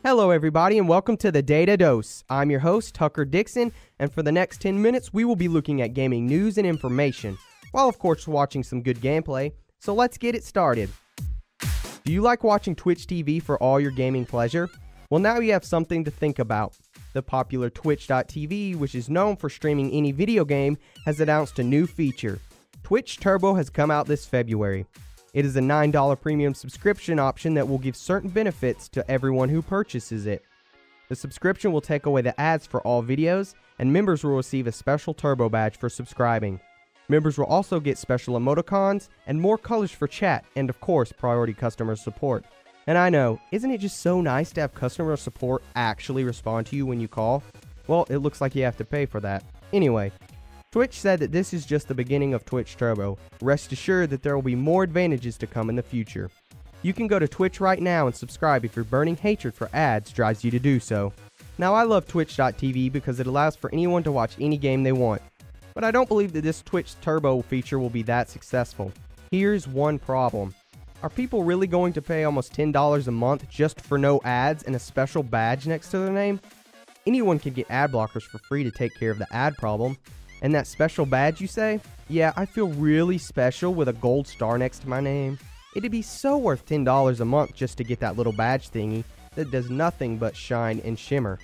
Hello everybody and welcome to the Data Dose. I'm your host, Tucker Dixon, and for the next 10 minutes we will be looking at gaming news and information, while of course watching some good gameplay, so let's get it started. Do you like watching Twitch TV for all your gaming pleasure? Well, now you have something to think about. The popular Twitch.tv, which is known for streaming any video game, has announced a new feature. Twitch Turbo has come out this February. It is a $9 premium subscription option that will give certain benefits to everyone who purchases it. The subscription will take away the ads for all videos, and members will receive a special Turbo badge for subscribing. Members will also get special emoticons and more colors for chat, and of course, priority customer support. And I know, isn't it just so nice to have customer support actually respond to you when you call? Well, it looks like you have to pay for that. Anyway, Twitch said that this is just the beginning of Twitch Turbo. Rest assured that there will be more advantages to come in the future. You can go to Twitch right now and subscribe if your burning hatred for ads drives you to do so. Now, I love Twitch.tv because it allows for anyone to watch any game they want. But I don't believe that this Twitch Turbo feature will be that successful. Here's one problem. Are people really going to pay almost $10 a month just for no ads and a special badge next to their name? Anyone can get ad blockers for free to take care of the ad problem. And that special badge, you say? Yeah, I feel really special with a gold star next to my name. It'd be so worth $10 a month just to get that little badge thingy that does nothing but shine and shimmer.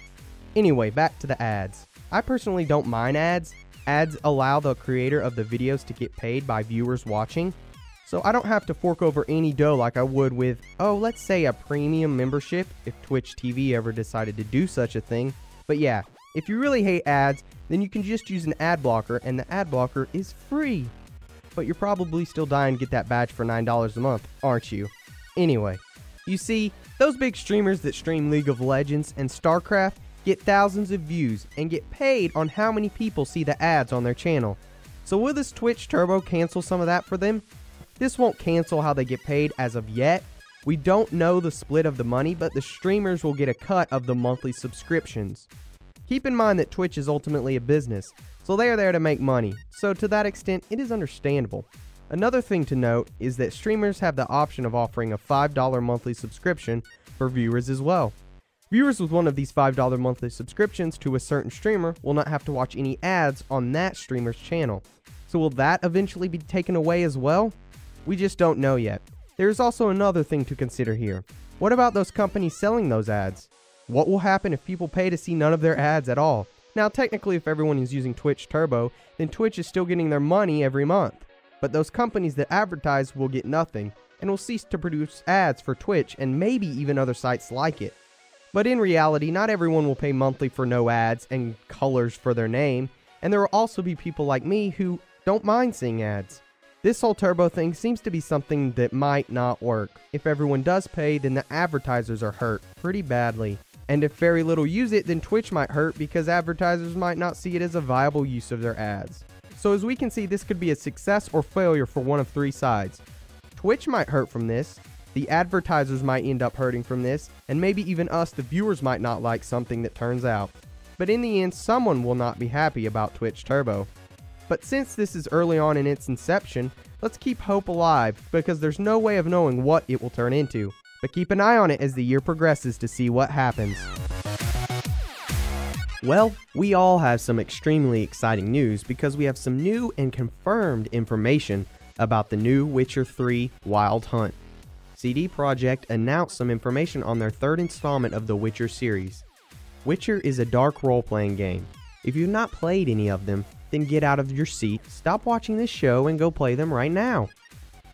Anyway, back to the ads. I personally don't mind ads. Ads allow the creator of the videos to get paid by viewers watching. So I don't have to fork over any dough like I would with, let's say a premium membership if Twitch TV ever decided to do such a thing. But yeah, if you really hate ads, then you can just use an ad blocker, and the ad blocker is free. But you're probably still dying to get that badge for $9 a month, aren't you? Anyway, you see, those big streamers that stream League of Legends and StarCraft get thousands of views and get paid on how many people see the ads on their channel. So will this Twitch Turbo cancel some of that for them? This won't cancel how they get paid as of yet. We don't know the split of the money, but the streamers will get a cut of the monthly subscriptions. Keep in mind that Twitch is ultimately a business, so they are there to make money, so to that extent, it is understandable. Another thing to note is that streamers have the option of offering a $5 monthly subscription for viewers as well. Viewers with one of these $5 monthly subscriptions to a certain streamer will not have to watch any ads on that streamer's channel. So will that eventually be taken away as well? We just don't know yet. There is also another thing to consider here. What about those companies selling those ads? What will happen if people pay to see none of their ads at all? Now, technically, if everyone is using Twitch Turbo, then Twitch is still getting their money every month. But those companies that advertise will get nothing, and will cease to produce ads for Twitch and maybe even other sites like it. But in reality, not everyone will pay monthly for no ads and colors for their name, and there will also be people like me who don't mind seeing ads. This whole Turbo thing seems to be something that might not work. If everyone does pay, then the advertisers are hurt pretty badly. And if very little use it, then Twitch might hurt because advertisers might not see it as a viable use of their ads. So as we can see, this could be a success or failure for one of three sides. Twitch might hurt from this, the advertisers might end up hurting from this, and maybe even us, the viewers, might not like something that turns out. But in the end, someone will not be happy about Twitch Turbo. But since this is early on in its inception, let's keep hope alive because there's no way of knowing what it will turn into. But keep an eye on it as the year progresses to see what happens. Well, we all have some extremely exciting news because we have some new and confirmed information about the new Witcher 3 Wild Hunt. CD Projekt announced some information on their third installment of the Witcher series. Witcher is a dark role-playing game. If you've not played any of them, then get out of your seat, stop watching this show, and go play them right now.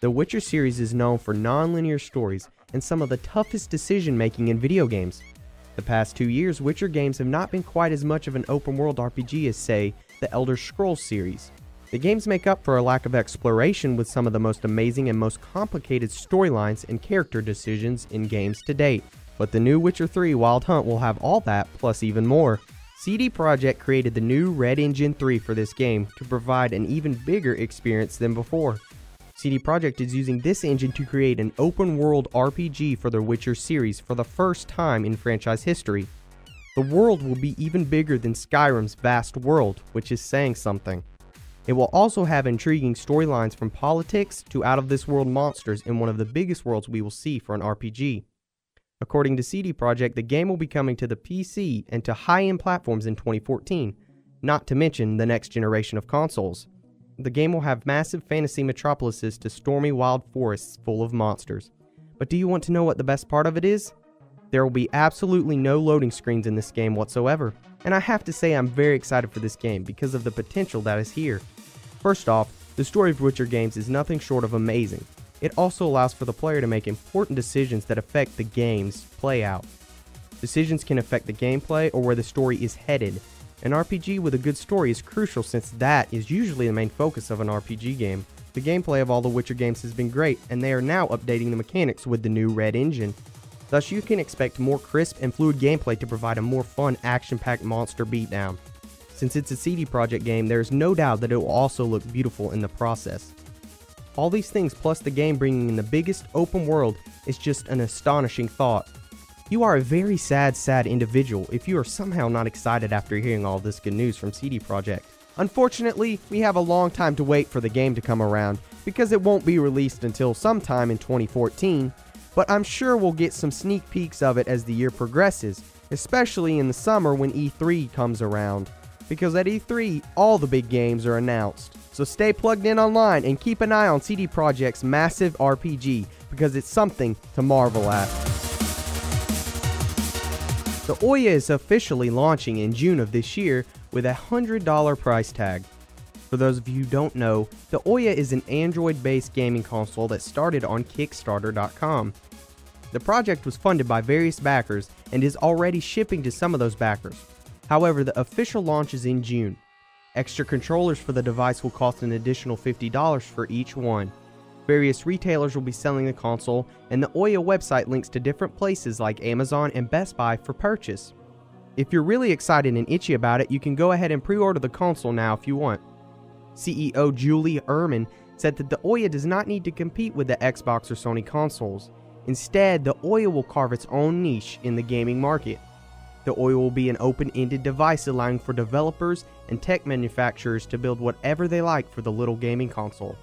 The Witcher series is known for non-linear stories and some of the toughest decision-making in video games. The past 2 years, Witcher games have not been quite as much of an open-world RPG as, say, the Elder Scrolls series. The games make up for a lack of exploration with some of the most amazing and most complicated storylines and character decisions in games to date. But the new Witcher 3 Wild Hunt will have all that, plus even more. CD Projekt created the new Red Engine 3 for this game to provide an even bigger experience than before. CD Projekt is using this engine to create an open-world RPG for their Witcher series for the first time in franchise history. The world will be even bigger than Skyrim's vast world, which is saying something. It will also have intriguing storylines from politics to out-of-this-world monsters in one of the biggest worlds we will see for an RPG. According to CD Projekt, the game will be coming to the PC and to high-end platforms in 2014, not to mention the next generation of consoles. The game will have massive fantasy metropolises to stormy wild forests full of monsters. But do you want to know what the best part of it is? There will be absolutely no loading screens in this game whatsoever, and I have to say I'm very excited for this game because of the potential that is here. First off, the story of Witcher games is nothing short of amazing. It also allows for the player to make important decisions that affect the game's play out. Decisions can affect the gameplay or where the story is headed. An RPG with a good story is crucial since that is usually the main focus of an RPG game. The gameplay of all the Witcher games has been great, and they are now updating the mechanics with the new Red engine. Thus, you can expect more crisp and fluid gameplay to provide a more fun, action-packed monster beatdown. Since it's a CD Projekt game, there is no doubt that it will also look beautiful in the process. All these things plus the game bringing in the biggest open world is just an astonishing thought. You are a very sad individual if you are somehow not excited after hearing all this good news from CD Projekt. Unfortunately, we have a long time to wait for the game to come around because it won't be released until sometime in 2014. But I'm sure we'll get some sneak peeks of it as the year progresses, especially in the summer when E3 comes around. Because at E3, all the big games are announced. So stay plugged in online and keep an eye on CD Projekt's massive RPG, because it's something to marvel at. The Ouya is officially launching in June of this year with a $100 price tag. For those of you who don't know, the Ouya is an Android-based gaming console that started on Kickstarter.com. The project was funded by various backers and is already shipping to some of those backers. However, the official launch is in June. Extra controllers for the device will cost an additional $50 for each one. Various retailers will be selling the console, and the Ouya website links to different places like Amazon and Best Buy for purchase. If you're really excited and itchy about it, you can go ahead and pre-order the console now if you want. CEO Julie Ehrman said that the Ouya does not need to compete with the Xbox or Sony consoles. Instead, the Ouya will carve its own niche in the gaming market. The Ouya will be an open-ended device allowing for developers and tech manufacturers to build whatever they like for the little gaming console.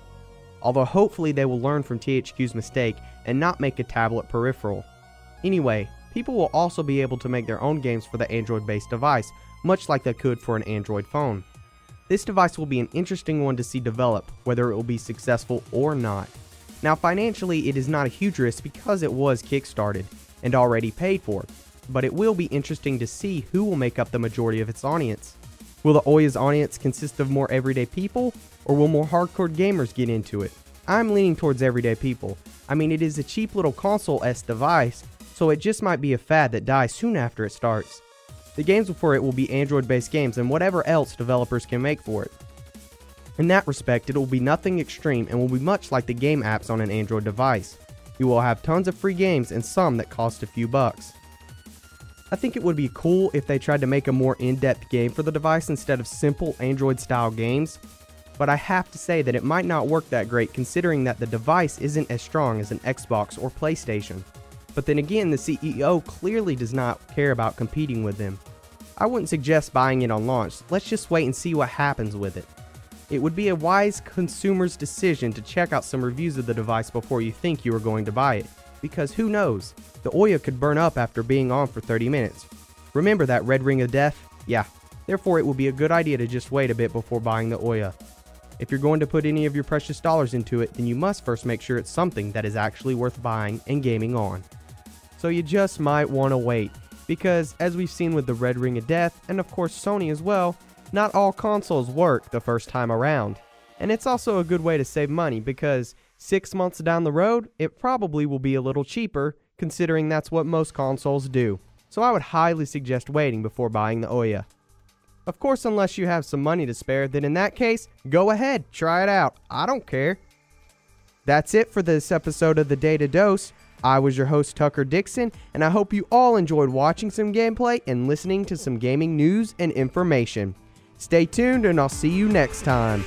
Although hopefully they will learn from THQ's mistake and not make a tablet peripheral. Anyway, people will also be able to make their own games for the Android-based device, much like they could for an Android phone. This device will be an interesting one to see develop, whether it will be successful or not. Now financially, it is not a huge risk because it was kickstarted and already paid for, but it will be interesting to see who will make up the majority of its audience. Will the Ouya's audience consist of more everyday people, or will more hardcore gamers get into it? I'm leaning towards everyday people. I mean, it is a cheap little console-esque device, so it just might be a fad that dies soon after it starts. The games for it will be Android-based games and whatever else developers can make for it. In that respect, it will be nothing extreme and will be much like the game apps on an Android device. You will have tons of free games and some that cost a few bucks. I think it would be cool if they tried to make a more in-depth game for the device instead of simple Android-style games, but I have to say that it might not work that great considering that the device isn't as strong as an Xbox or PlayStation. But then again, the CEO clearly does not care about competing with them. I wouldn't suggest buying it on launch. Let's just wait and see what happens with it. It would be a wise consumer's decision to check out some reviews of the device before you think you are going to buy it, because who knows, the Ouya could burn up after being on for 30 minutes. Remember that red ring of death? Yeah, therefore it will be a good idea to just wait a bit before buying the Ouya. If you're going to put any of your precious dollars into it, then you must first make sure it's something that is actually worth buying and gaming on. So you just might want to wait, because as we've seen with the red ring of death, and of course Sony as well, not all consoles work the first time around. And it's also a good way to save money because 6 months down the road, it probably will be a little cheaper, considering that's what most consoles do. So I would highly suggest waiting before buying the Ouya. Of course, unless you have some money to spare, then in that case, go ahead, try it out. I don't care. That's it for this episode of the Data Dose. I was your host, Tucker Dixon, and I hope you all enjoyed watching some gameplay and listening to some gaming news and information. Stay tuned, and I'll see you next time.